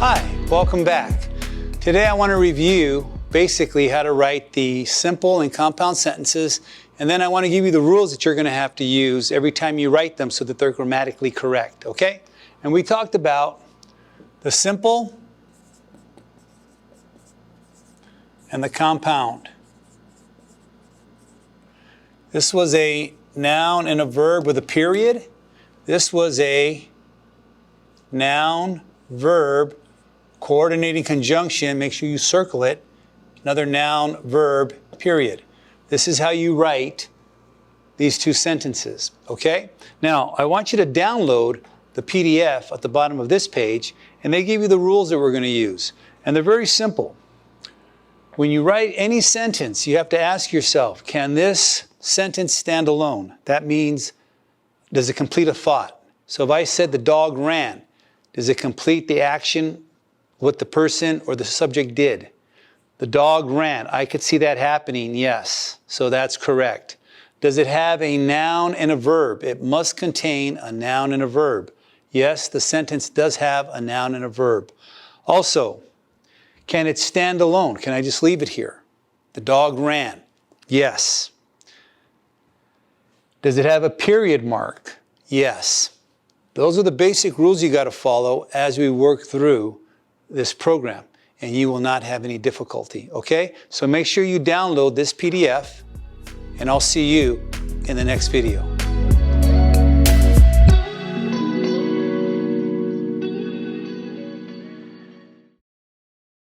Hi, welcome back. Today I want to review basically how to write the simple and compound sentences, and then I want to give you the rules that you're going to have to use every time you write them so that they're grammatically correct, okay? And we talked about the simple and the compound. This was a noun and a verb with a period. This was a noun, verb, coordinating conjunction. Make sure you circle it. Another noun, verb, period. This is how you write these two sentences, okay? Now, I want you to download the PDF at the bottom of this page, and they give you the rules that we're going to use. And they're very simple. When you write any sentence, you have to ask yourself, can this sentence stand alone? That means, does it complete a thought? So if I said the dog ran, does it complete the action, what the person or the subject did? The dog ran. I could see that happening, yes. So that's correct. Does it have a noun and a verb? It must contain a noun and a verb. Yes, the sentence does have a noun and a verb. Also, can it stand alone? Can I just leave it here? The dog ran. Yes. Does it have a period mark? Yes. Those are the basic rules you got to follow as we work through this program, and you will not have any difficulty, okay? So make sure you download this PDF, and I'll see you in the next video.